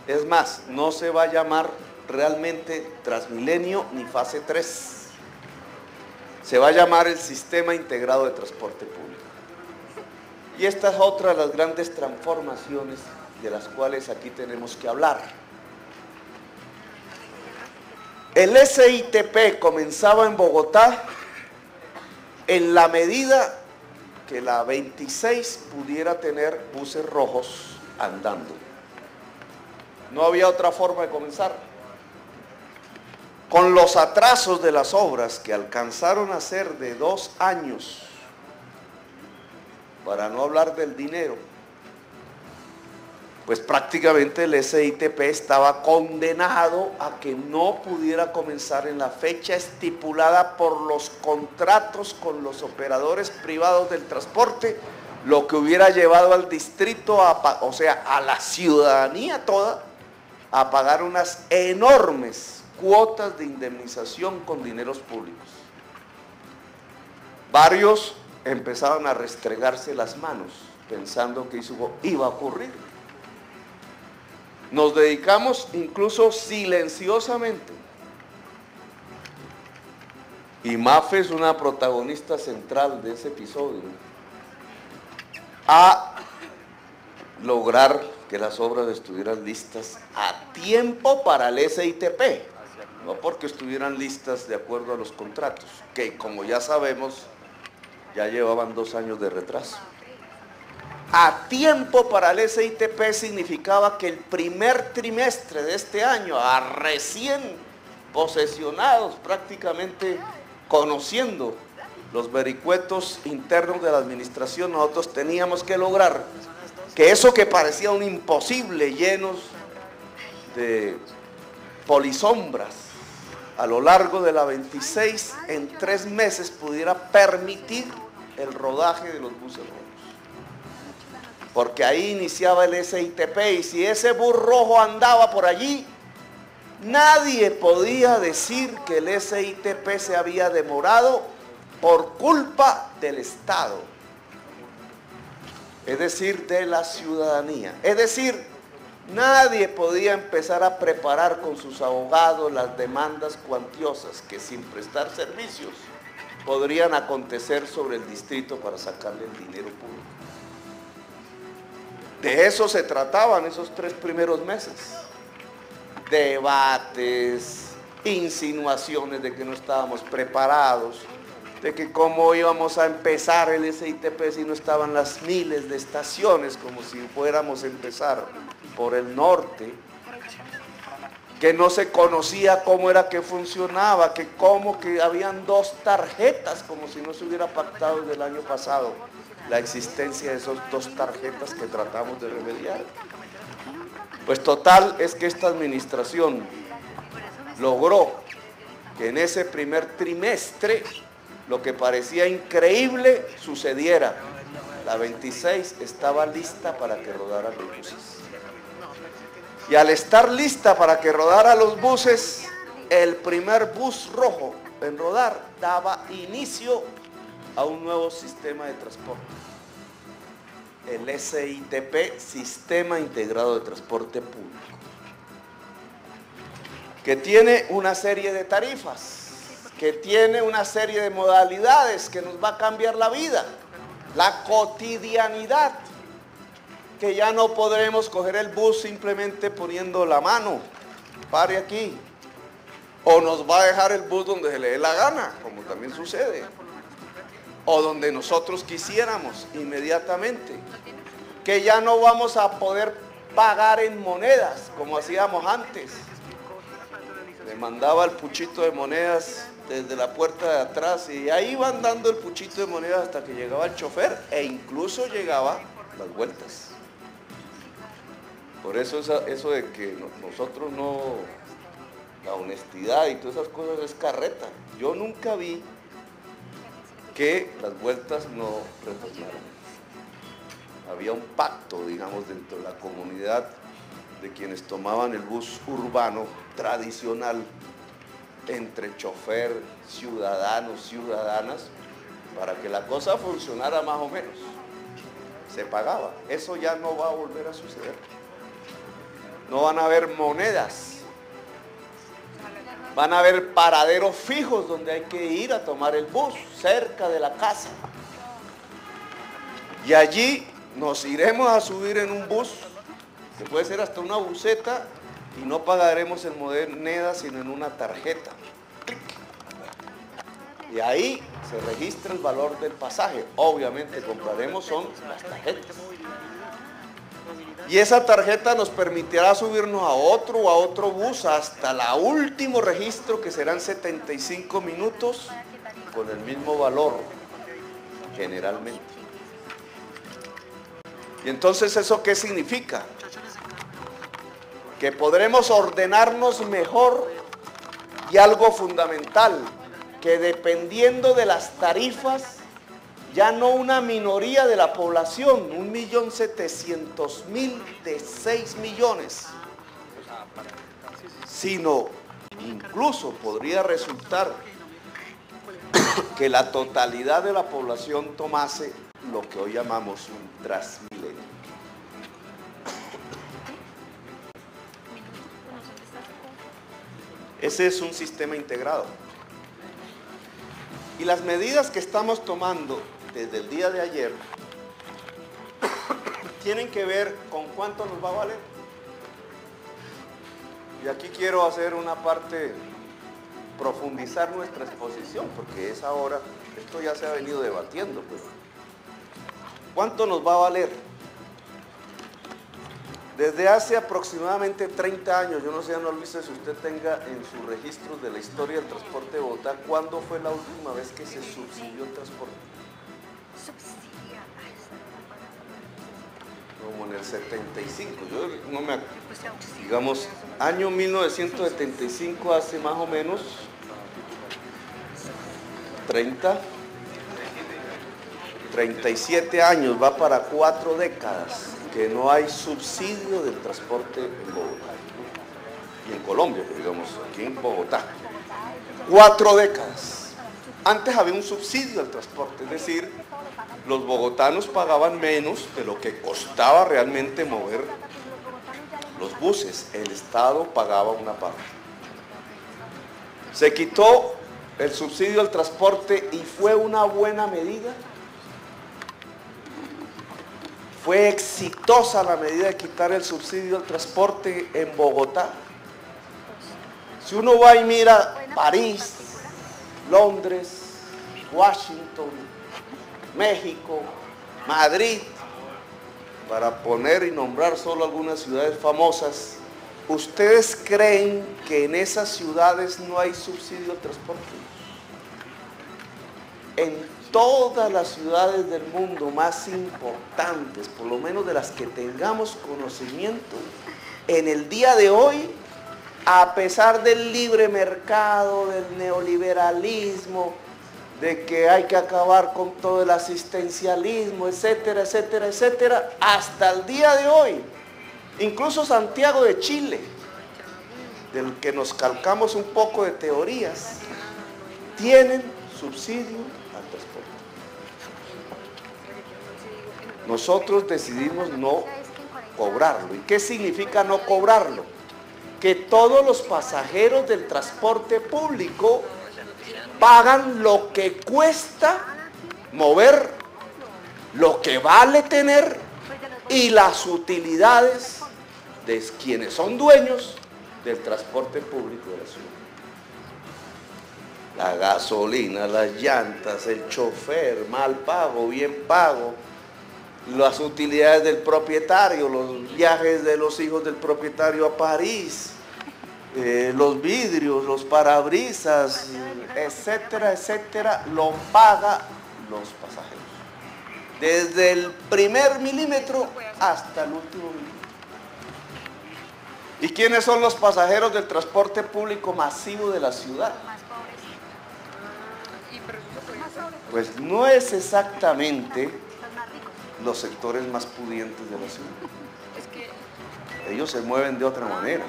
Es más, no se va a llamar realmente Transmilenio ni fase 3. Se va a llamar el Sistema Integrado de Transporte Público. Y esta es otra de las grandes transformaciones de las cuales aquí tenemos que hablar. El SITP comenzaba en Bogotá en la medida que la 26 pudiera tener buses rojos andando. No había otra forma de comenzar. Con los atrasos de las obras que alcanzaron a ser de 2 años, para no hablar del dinero, pues prácticamente el SITP estaba condenado a que no pudiera comenzar en la fecha estipulada por los contratos con los operadores privados del transporte, lo que hubiera llevado al distrito, o sea, a la ciudadanía toda, a pagar unas enormes cuotas de indemnización con dineros públicos. Varios empezaban a restregarse las manos pensando que eso iba a ocurrir. Nos dedicamos incluso silenciosamente, y Mafe es una protagonista central de ese episodio, a lograr que las obras estuvieran listas a tiempo para el SITP, no porque estuvieran listas de acuerdo a los contratos, que como ya sabemos, ya llevaban 2 años de retraso. A tiempo para el SITP significaba que el primer trimestre de este año, a recién posesionados, prácticamente conociendo los vericuetos internos de la administración, nosotros teníamos que lograr que eso que parecía un imposible, llenos de polisombras a lo largo de la 26, en 3 meses pudiera permitir el rodaje de los buses rojos. Porque ahí iniciaba el SITP, y si ese bus rojo andaba por allí, nadie podía decir que el SITP se había demorado por culpa del Estado, es decir, de la ciudadanía. Es decir, nadie podía empezar a preparar con sus abogados las demandas cuantiosas que sin prestar servicios podrían acontecer sobre el distrito para sacarle el dinero público. De eso se trataban esos 3 primeros meses. Debates, insinuaciones de que no estábamos preparados, de que cómo íbamos a empezar el SITP si no estaban las miles de estaciones, como si fuéramos a empezar por el norte, que no se conocía cómo era que funcionaba, que como que habían 2 tarjetas, como si no se hubiera pactado desde el año pasado la existencia de esas 2 tarjetas que tratamos de remediar. Pues total es que esta administración logró que en ese primer trimestre lo que parecía increíble sucediera. La 26 estaba lista para que rodaran los buses. Y al estar lista para que rodara los buses, el primer bus rojo en rodar daba inicio a un nuevo sistema de transporte. El SITP, Sistema Integrado de Transporte Público, que tiene una serie de tarifas, que tiene una serie de modalidades que nos va a cambiar la vida, la cotidianidad, que ya no podremos coger el bus simplemente poniendo la mano, pare aquí, o nos va a dejar el bus donde se le dé la gana, como también sucede, o donde nosotros quisiéramos inmediatamente, que ya no vamos a poder pagar en monedas como hacíamos antes. Le mandaba el puchito de monedas desde la puerta de atrás y ahí van dando el puchito de monedas hasta que llegaba el chofer, e incluso llegaba las vueltas. Por eso eso de que nosotros no, la honestidad y todas esas cosas es carreta. Yo nunca vi que las vueltas no retornaran. Había un pacto, digamos, dentro de la comunidad de quienes tomaban el bus urbano tradicional entre chofer, ciudadanos, ciudadanas, para que la cosa funcionara más o menos. Se pagaba. Eso ya no va a volver a suceder. no van a haber monedas. Van a haber paraderos fijos donde hay que ir a tomar el bus, cerca de la casa. Y allí nos iremos a subir en un bus, que puede ser hasta una buseta, y no pagaremos en moneda, sino en una tarjeta. ¡Clic! Y ahí se registra el valor del pasaje. Obviamente compraremos son las tarjetas. Y esa tarjeta nos permitirá subirnos a otro bus hasta el último registro, que serán 75 minutos, con el mismo valor, generalmente. Y entonces, ¿eso qué significa? Que podremos ordenarnos mejor, y algo fundamental, que dependiendo de las tarifas, ya no una minoría de la población, 1.700.000 de 6 millones, sino incluso podría resultar que la totalidad de la población tomase lo que hoy llamamos un Transmilenio. Ese es un sistema integrado. Y las medidas que estamos tomando desde el día de ayer tienen que ver con cuánto nos va a valer. Y aquí quiero hacer una parte, profundizar nuestra exposición, porque es ahora, esto ya se ha venido debatiendo, pues. ¿Cuánto nos va a valer? Desde hace aproximadamente 30 años, yo no sé, no Luis, si usted tenga en sus registros de la historia del transporte de Bogotá, ¿cuándo fue la última vez que se subsidió el transporte? Como en el 75, yo no me acuerdo, digamos, año 1975, hace más o menos 37 años, va para 4 décadas que no hay subsidio del transporte en Bogotá y en Colombia, digamos, aquí en Bogotá. 4 décadas. Antes había un subsidio al transporte, es decir, los bogotanos pagaban menos de lo que costaba realmente mover los buses. El Estado pagaba una parte. Se quitó el subsidio al transporte y fue una buena medida. Fue exitosa la medida de quitar el subsidio al transporte en Bogotá. Si uno va y mira París, Londres, Washington, México, Madrid, para poner y nombrar solo algunas ciudades famosas, ¿ustedes creen que en esas ciudades no hay subsidio al transporte? En todas las ciudades del mundo más importantes, por lo menos de las que tengamos conocimiento, en el día de hoy, a pesar del libre mercado, del neoliberalismo, de que hay que acabar con todo el asistencialismo, etcétera, etcétera, etcétera, hasta el día de hoy, incluso Santiago de Chile, del que nos calcamos un poco de teorías, tienen subsidio al transporte. Nosotros decidimos no cobrarlo. ¿Y qué significa no cobrarlo? Que todos los pasajeros del transporte público pagan lo que cuesta mover, lo que vale tener y las utilidades de quienes son dueños del transporte público de la ciudad. La gasolina, las llantas, el chofer, mal pago, bien pago, las utilidades del propietario, los viajes de los hijos del propietario a París, los vidrios, los parabrisas, etcétera, etcétera, lo pagan los pasajeros. Desde el primer milímetro hasta el último milímetro. ¿Y quiénes son los pasajeros del transporte público masivo de la ciudad? Pues no es exactamente los sectores más pudientes de la ciudad. Ellos se mueven de otra manera.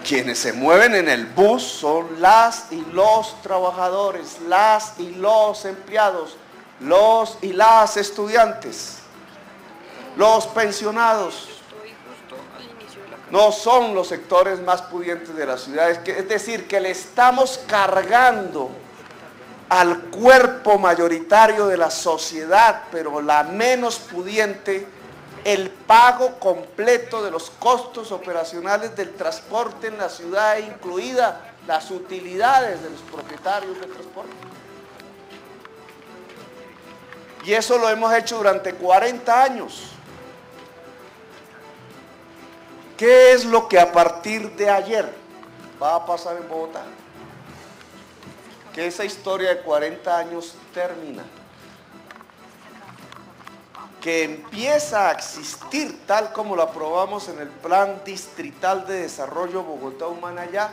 Quienes se mueven en el bus son las y los trabajadores, las y los empleados, los y las estudiantes, los pensionados, no son los sectores más pudientes de la ciudad. Es decir, que le estamos cargando al cuerpo mayoritario de la sociedad, pero la menos pudiente, el pago completo de los costos operacionales del transporte en la ciudad, incluida las utilidades de los propietarios del transporte. Y eso lo hemos hecho durante 40 años. ¿Qué es lo que a partir de ayer va a pasar en Bogotá? Que esa historia de 40 años termina. Que empieza a existir, tal como lo aprobamos en el Plan Distrital de Desarrollo Bogotá-Humanayá,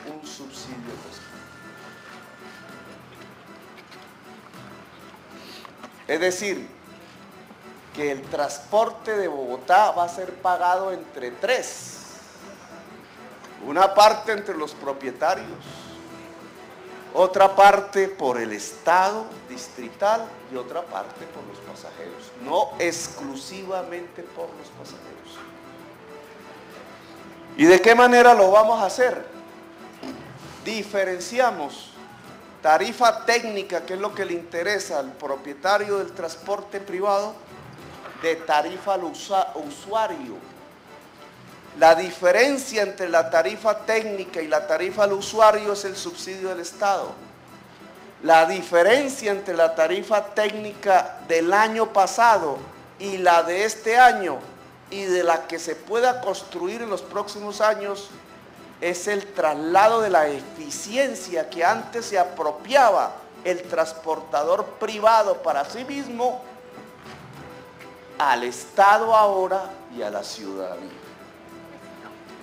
un subsidio de transporte. Es decir, que el transporte de Bogotá va a ser pagado entre tres. Una parte entre los propietarios, otra parte por el Estado distrital y otra parte por los pasajeros, no exclusivamente por los pasajeros. ¿Y de qué manera lo vamos a hacer? Diferenciamos tarifa técnica, que es lo que le interesa al propietario del transporte privado, de tarifa al usuario. La diferencia entre la tarifa técnica y la tarifa al usuario es el subsidio del Estado. La diferencia entre la tarifa técnica del año pasado y la de este año y de la que se pueda construir en los próximos años es el traslado de la eficiencia que antes se apropiaba el transportador privado para sí mismo al Estado ahora y a la ciudadanía.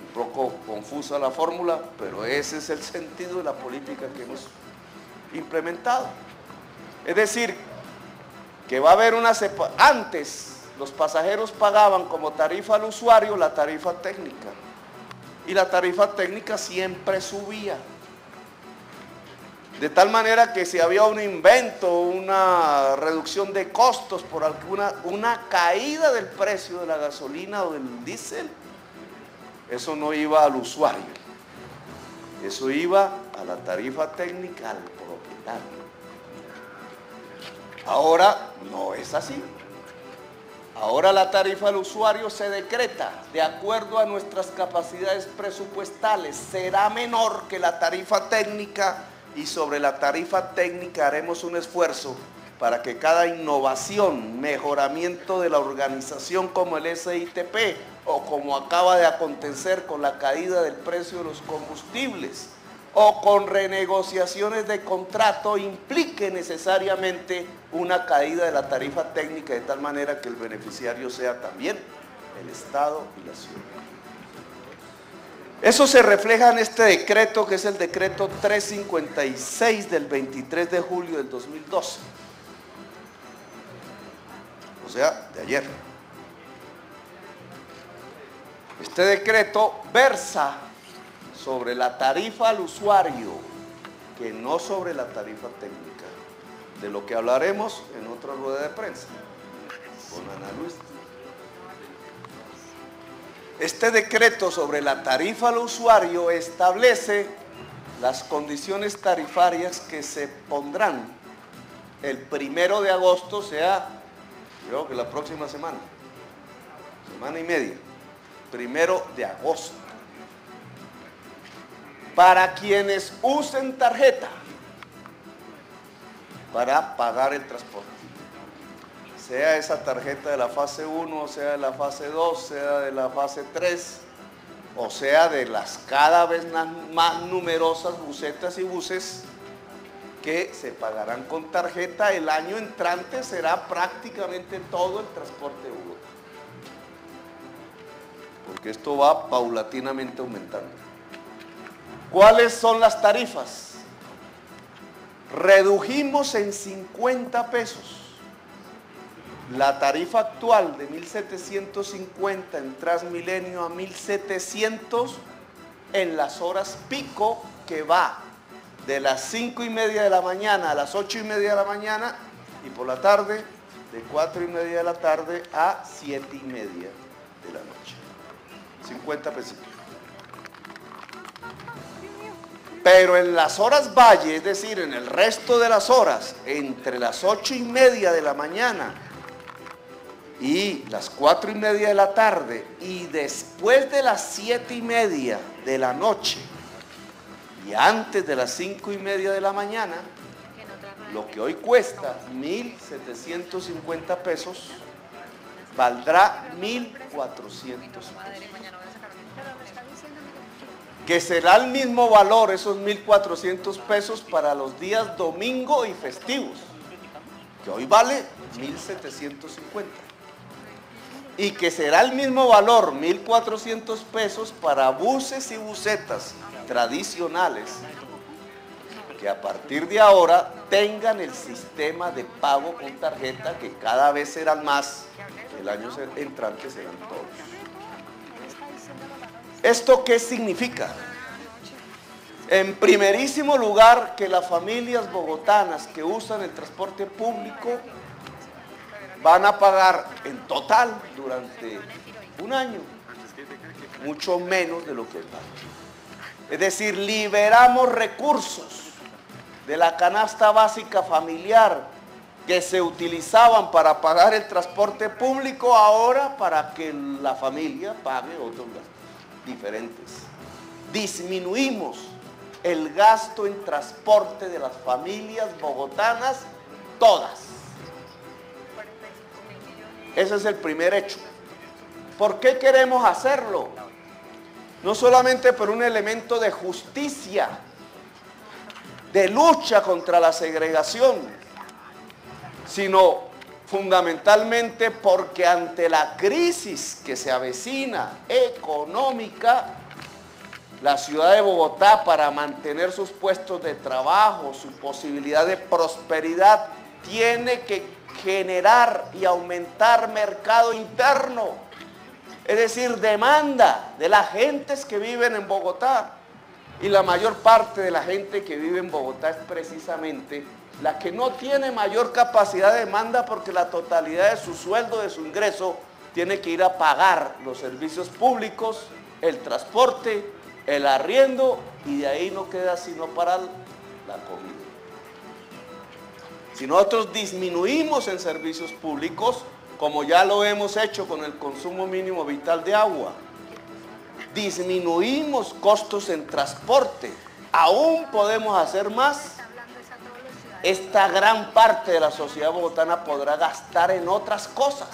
Un poco confusa la fórmula, pero ese es el sentido de la política que hemos implementado. Es decir, que va a haber una separación. Antes los pasajeros pagaban como tarifa al usuario la tarifa técnica, y la tarifa técnica siempre subía. De tal manera que si había un invento, una reducción de costos por una caída del precio de la gasolina o del diésel, eso no iba al usuario, eso iba a la tarifa técnica al propietario. Ahora no es así. Ahora la tarifa al usuario se decreta de acuerdo a nuestras capacidades presupuestales, será menor que la tarifa técnica, y sobre la tarifa técnica haremos un esfuerzo para que cada innovación, mejoramiento de la organización como el SITP o como acaba de acontecer con la caída del precio de los combustibles o con renegociaciones de contrato, implique necesariamente una caída de la tarifa técnica, de tal manera que el beneficiario sea también el Estado y la ciudad. Eso se refleja en este decreto, que es el decreto 356 del 23 de julio del 2012. O sea, de ayer. Este decreto versa sobre la tarifa al usuario, que no sobre la tarifa técnica, de lo que hablaremos en otra rueda de prensa con Ana Luisa. Este decreto sobre la tarifa al usuario establece las condiciones tarifarias que se pondrán el 1 de agosto, o sea, creo que la próxima semana y media, 1 de agosto, para quienes usen tarjeta para pagar el transporte. Sea esa tarjeta de la fase 1, sea de la fase 2, sea de la fase 3, o sea de las cada vez más numerosas busetas y buses que se pagarán con tarjeta. El año entrante será prácticamente todo el transporte de Bogotá, porque esto va paulatinamente aumentando. ¿Cuáles son las tarifas? Redujimos en 50 pesos la tarifa actual de 1.750 en Transmilenio a 1.700 en las horas pico, que va de las 5:30 de la mañana a las 8:30 de la mañana, y por la tarde de 4:30 de la tarde a 7:30 de la noche. 50 pesitos. Pero en las horas valle, es decir, en el resto de las horas, entre las 8:30 de la mañana y las 4:30 de la tarde y después de las 7:30 de la noche y antes de las 5:30 de la mañana, lo que hoy cuesta 1.750 pesos, valdrá 1.400 pesos. Que será el mismo valor, esos 1.400 pesos, para los días domingo y festivos, que hoy vale 1.750. Y que será el mismo valor, 1.400 pesos, para buses y busetas tradicionales, que a partir de ahora tengan el sistema de pago con tarjeta, que cada vez serán más, el año entrante serán todos. ¿Esto qué significa? En primerísimo lugar, que las familias bogotanas que usan el transporte público van a pagar en total durante un año mucho menos de lo que pagan. Es decir, liberamos recursos de la canasta básica familiar que se utilizaban para pagar el transporte público, ahora para que la familia pague otros gastos diferentes. Disminuimos el gasto en transporte de las familias bogotanas, todas. Ese es el primer hecho. ¿Por qué queremos hacerlo? No solamente por un elemento de justicia, de lucha contra la segregación, sino fundamentalmente porque ante la crisis que se avecina económica, la ciudad de Bogotá, para mantener sus puestos de trabajo, su posibilidad de prosperidad, tiene que generar y aumentar mercado interno, es decir, demanda de las gentes que viven en Bogotá. Y la mayor parte de la gente que vive en Bogotá es precisamente la que no tiene mayor capacidad de demanda, porque la totalidad de su sueldo, de su ingreso, tiene que ir a pagar los servicios públicos, el transporte, el arriendo, y de ahí no queda sino para la comida. Si nosotros disminuimos en servicios públicos, como ya lo hemos hecho con el consumo mínimo vital de agua, disminuimos costos en transporte, aún podemos hacer más, esta gran parte de la sociedad bogotana podrá gastar en otras cosas,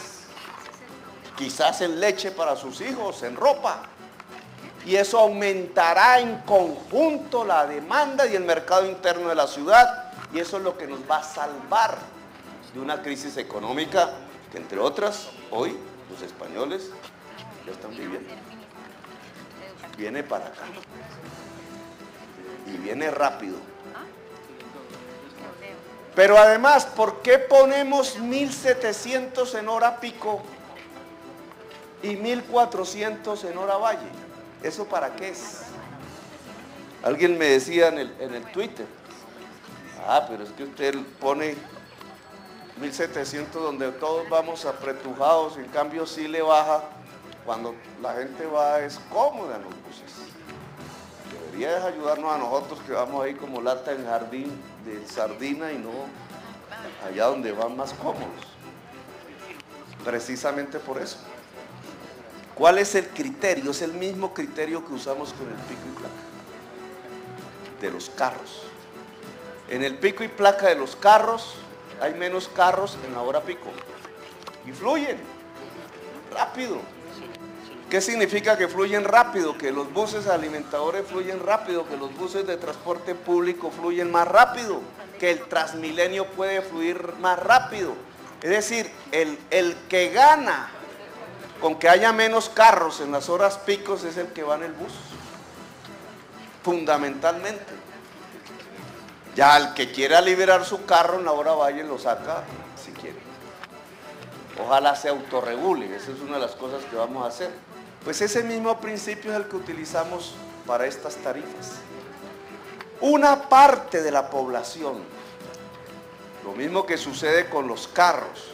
quizás en leche para sus hijos, en ropa, y eso aumentará en conjunto la demanda y el mercado interno de la ciudad, y eso es lo que nos va a salvar de una crisis económica que, entre otras, hoy los españoles ya están viviendo. Viene para acá y viene rápido. Pero además, ¿por qué ponemos 1.700 en hora pico y 1.400 en hora valle? ¿Eso para qué es? Alguien me decía en el Twitter, pero es que usted pone 1.700 donde todos vamos apretujados, en cambio sí le baja cuando la gente va, es cómoda en los buses. Debería ayudarnos a nosotros que vamos ahí como lata en jardín de sardina y no allá donde van más cómodos. Precisamente por eso. ¿Cuál es el criterio? Es el mismo criterio que usamos con el pico y placa de los carros. En el pico y placa de los carros hay menos carros en la hora pico y fluyen rápido. ¿Qué significa que fluyen rápido? Que los buses alimentadores fluyen rápido, que los buses de transporte público fluyen más rápido, que el Transmilenio puede fluir más rápido. Es decir, el que gana con que haya menos carros en las horas picos es el que va en el bus, fundamentalmente. Ya el que quiera liberar su carro en la hora valle lo saca si quiere. Ojalá se autorregule, esa es una de las cosas que vamos a hacer. Pues ese mismo principio es el que utilizamos para estas tarifas. Una parte de la población, lo mismo que sucede con los carros,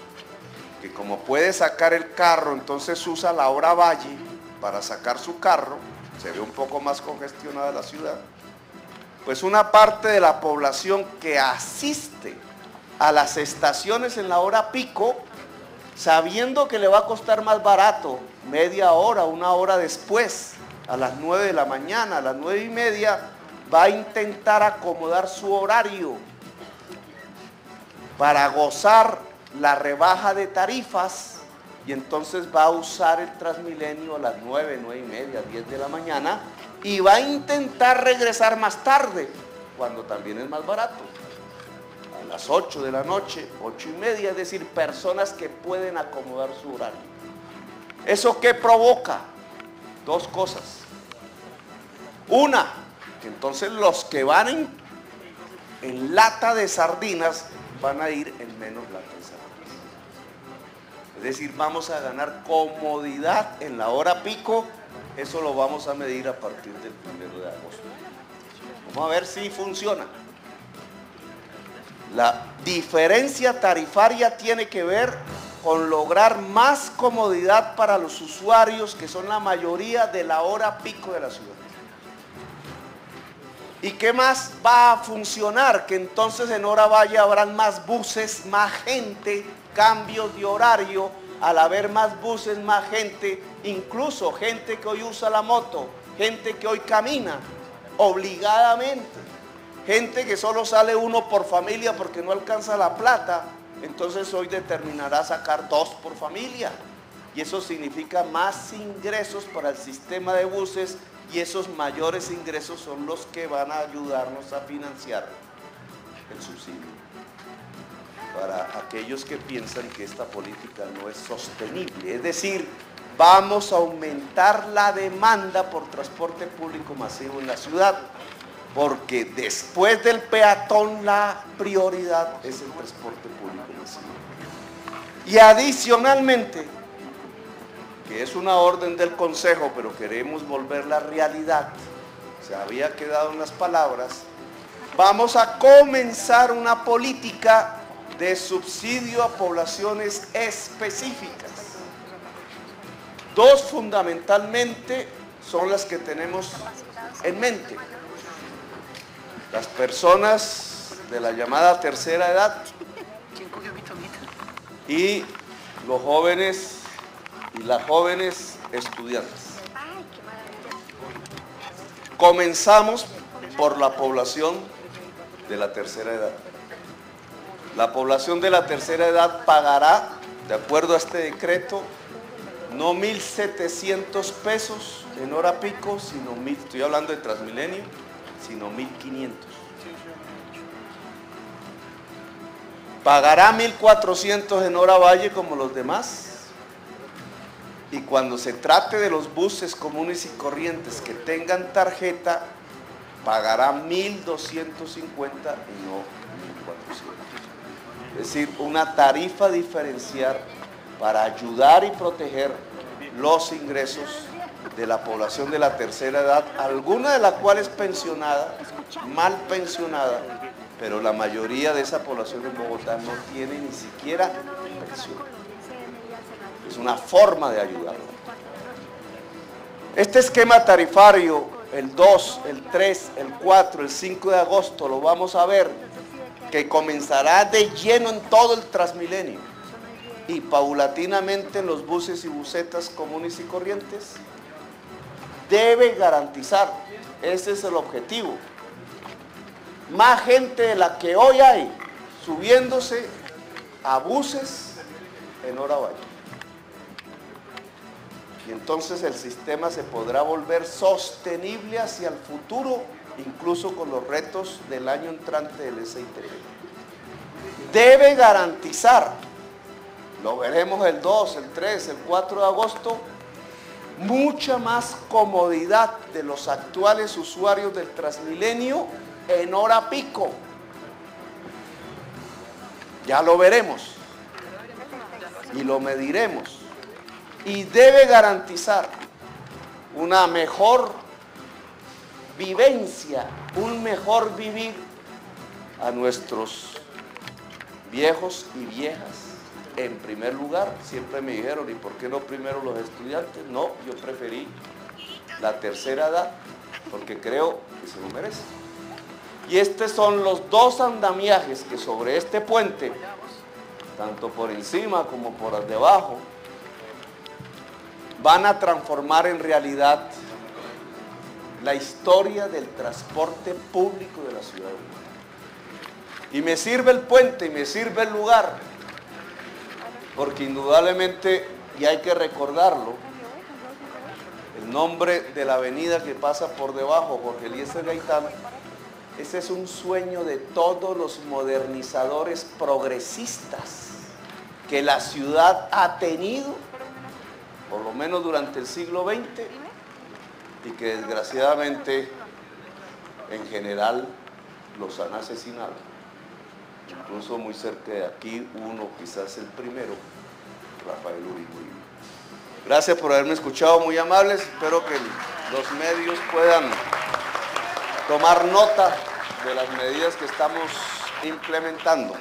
que como puede sacar el carro, entonces usa la hora valle, para sacar su carro, se ve un poco más congestionada la ciudad, pues una parte de la población que asiste a las estaciones en la hora pico, sabiendo que le va a costar más barato, media hora, una hora después, a las 9 de la mañana, a las 9:30, va a intentar acomodar su horario para gozar la rebaja de tarifas, y entonces va a usar el Transmilenio a las 9, 9:30, 10 de la mañana, y va a intentar regresar más tarde, cuando también es más barato, a las 8 de la noche, 8:30, es decir, personas que pueden acomodar su horario. ¿Eso qué provoca? Dos cosas. Una, que entonces los que van en lata de sardinas van a ir en menos lata de sardinas. Es decir, vamos a ganar comodidad en la hora pico. Eso lo vamos a medir a partir del 1 de agosto. Vamos a ver si funciona. La diferencia tarifaria tiene que ver con lograr más comodidad para los usuarios, que son la mayoría de la hora pico de la ciudad. ¿Y qué más va a funcionar? Que entonces en hora valle habrán más buses, más gente, cambios de horario. Al haber más buses, más gente, incluso gente que hoy usa la moto, gente que hoy camina obligadamente, gente que solo sale uno por familia porque no alcanza la plata, entonces hoy determinará sacar 2 por familia, y eso significa más ingresos para el sistema de buses, y esos mayores ingresos son los que van a ayudarnos a financiar el subsidio. Para aquellos que piensan que esta política no es sostenible, es decir, vamos a aumentar la demanda por transporte público masivo en la ciudad, porque después del peatón la prioridad es el transporte público masivo. Y adicionalmente, que es una orden del Consejo, pero queremos volverla realidad, se había quedado en las palabras, vamos a comenzar una política de subsidio a poblaciones específicas. 2 fundamentalmente son las que tenemos en mente: las personas de la llamada tercera edad y los jóvenes y las jóvenes estudiantes. Comenzamos por la población de la tercera edad. La población de la tercera edad pagará, de acuerdo a este decreto, no 1.700 pesos en hora pico, sino estoy hablando de Transmilenio, sino 1.500. Pagará 1.400 en hora valle como los demás, y cuando se trate de los buses comunes y corrientes que tengan tarjeta, pagará 1.250 y no 1.400. Es decir, una tarifa diferencial para ayudar y proteger los ingresos de la población de la tercera edad, alguna de la cual es pensionada, mal pensionada, pero la mayoría de esa población en Bogotá no tiene ni siquiera pensión. Es una forma de ayudarla. Este esquema tarifario, el 2, el 3, el 4, el 5 de agosto, lo vamos a ver, que comenzará de lleno en todo el Transmilenio y paulatinamente en los buses y busetas comunes y corrientes, debe garantizar, ese es el objetivo, más gente de la que hoy hay subiéndose a buses en hora valle. Y entonces el sistema se podrá volver sostenible hacia el futuro, incluso con los retos del año entrante del SITP. Debe garantizar, lo veremos el 2, el 3, el 4 de agosto, mucha más comodidad de los actuales usuarios del Transmilenio en hora pico. Ya lo veremos y lo mediremos. Y debe garantizar una mejor vivencia, un mejor vivir a nuestros viejos y viejas en primer lugar. Siempre me dijeron, ¿y por qué no primero los estudiantes? No, yo preferí la tercera edad, porque creo que se lo merece. Y estos son los dos andamiajes que sobre este puente, tanto por encima como por debajo, van a transformar en realidad la historia del transporte público de la ciudad de Bogotá. Y me sirve el puente y me sirve el lugar, porque indudablemente, y hay que recordarlo, el nombre de la avenida que pasa por debajo, Jorge Eliezer Gaitán, ese es un sueño de todos los modernizadores progresistas que la ciudad ha tenido, por lo menos durante el siglo XX, y que desgraciadamente en general los han asesinado. Incluso muy cerca de aquí, uno, quizás el primero, Rafael Uribe. Gracias por haberme escuchado, muy amables. Espero que los medios puedan tomar nota de las medidas que estamos implementando.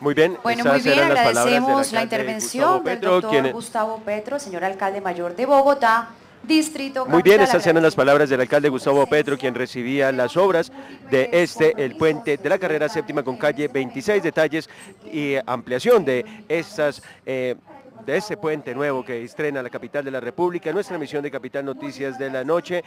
Muy bien, bueno, muy bien, agradecemos la intervención del doctor Gustavo Petro, señor alcalde mayor de Bogotá, distrito capital. Muy bien, estas eran las palabras del alcalde Gustavo Petro, quien recibía las obras de el puente de la carrera séptima con calle 26, detalles y ampliación de estas de este puente nuevo que estrena la capital de la República. Nuestra emisión de Capital Noticias de la noche.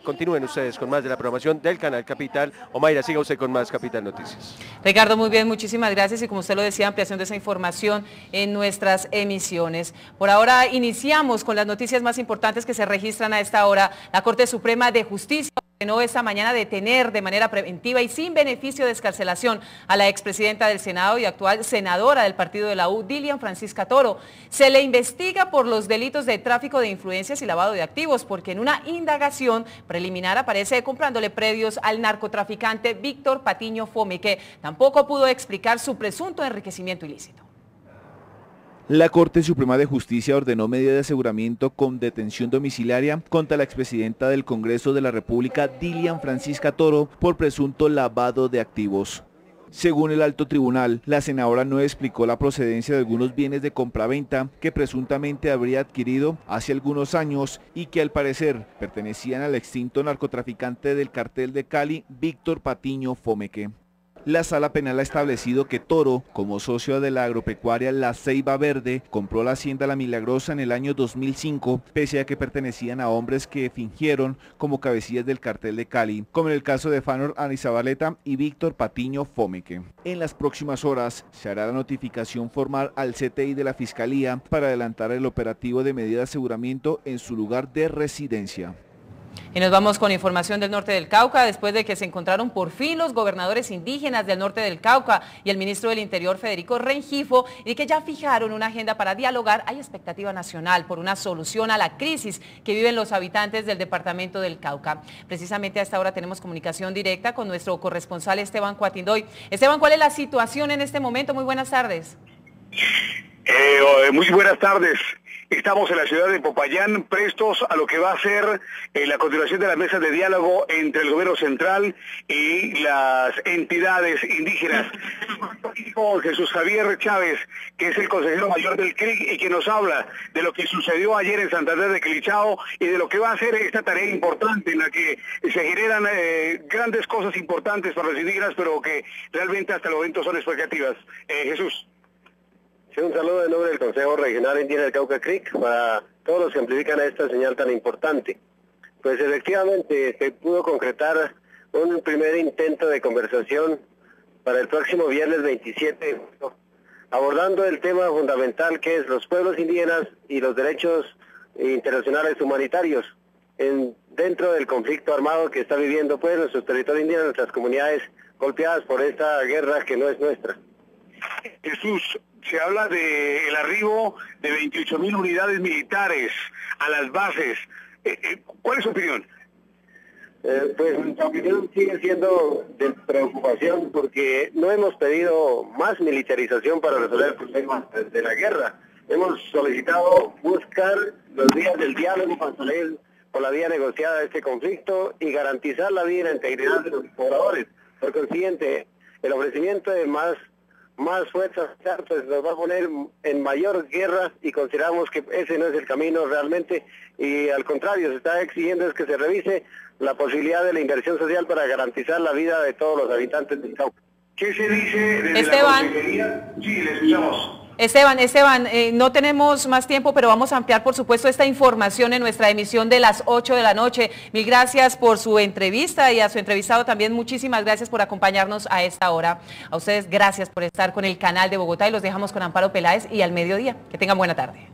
Continúen ustedes con más de la programación del canal Capital. Omaira, siga usted con más Capital Noticias. Ricardo, muy bien, muchísimas gracias y como usted lo decía, ampliación de esa información en nuestras emisiones. Por ahora iniciamos con las noticias más importantes que se registran a esta hora. La Corte Suprema de Justicia ordenó esta mañana detener de manera preventiva y sin beneficio de excarcelación a la expresidenta del Senado y actual senadora del partido de la U, Dilian Francisca Toro. Se le investiga por los delitos de tráfico de influencias y lavado de activos, porque en una indagación preliminar aparece comprándole predios al narcotraficante Víctor Patiño Fome, que tampoco pudo explicar su presunto enriquecimiento ilícito. La Corte Suprema de Justicia ordenó medida de aseguramiento con detención domiciliaria contra la expresidenta del Congreso de la República, Dilian Francisca Toro, por presunto lavado de activos. Según el alto tribunal, la senadora no explicó la procedencia de algunos bienes de compraventa que presuntamente habría adquirido hace algunos años y que al parecer pertenecían al extinto narcotraficante del cartel de Cali, Víctor Patiño Fomeque. La Sala Penal ha establecido que Toro, como socio de la agropecuaria La Ceiba Verde, compró la hacienda La Milagrosa en el año 2005, pese a que pertenecían a hombres que fingieron como cabecillas del cartel de Cali, como en el caso de Fanor Anizabaleta y Víctor Patiño Fomeque. En las próximas horas se hará la notificación formal al CTI de la Fiscalía para adelantar el operativo de medida de aseguramiento en su lugar de residencia. Y nos vamos con información del norte del Cauca, después de que se encontraron por fin los gobernadores indígenas del norte del Cauca y el ministro del Interior, Federico Rengifo, y que ya fijaron una agenda para dialogar. Hay expectativa nacional por una solución a la crisis que viven los habitantes del departamento del Cauca. Precisamente a esta hora tenemos comunicación directa con nuestro corresponsal Esteban Cuatindoy. Esteban, ¿cuál es la situación en este momento? Muy buenas tardes. Muy buenas tardes. Estamos en la ciudad de Popayán, prestos a lo que va a ser la continuación de las mesas de diálogo entre el gobierno central y las entidades indígenas. Jesús Javier Chávez, que es el consejero mayor del CRIC y que nos habla de lo que sucedió ayer en Santander de Quilichao y de lo que va a ser esta tarea importante en la que se generan grandes cosas importantes para los indígenas, pero que realmente hasta el momento son expectativas. Jesús. Sí, un saludo en nombre del Consejo Regional Indígena del Cauca CRIC para todos los que amplifican a esta señal tan importante. Pues efectivamente se pudo concretar un primer intento de conversación para el próximo viernes 27, abordando el tema fundamental que es los pueblos indígenas y los derechos internacionales humanitarios dentro del conflicto armado que está viviendo pues nuestros territorios indígenas, nuestras comunidades golpeadas por esta guerra que no es nuestra. Jesús, se habla del arribo de 28.000 unidades militares a las bases. ¿Cuál es su opinión? Pues nuestra opinión sigue siendo de preocupación porque no hemos pedido más militarización para resolver el problema de la guerra. Hemos solicitado buscar los días del diálogo para salir por la vía negociada de este conflicto y garantizar la vida y la integridad de los pobladores. Por consiguiente, el ofrecimiento de más fuerzas, pues nos va a poner en mayor guerra y consideramos que ese no es el camino realmente y al contrario, se está exigiendo es que se revise la posibilidad de la inversión social para garantizar la vida de todos los habitantes del Cauca. ¿Qué se dice desde Esteban? la Consejería? Sí, le escuchamos. Esteban, no tenemos más tiempo, pero vamos a ampliar, por supuesto, esta información en nuestra emisión de las 8 de la noche. Mil gracias por su entrevista y a su entrevistado también muchísimas gracias por acompañarnos a esta hora. A ustedes gracias por estar con el Canal de Bogotá y los dejamos con Amparo Peláez y al mediodía. Que tengan buena tarde.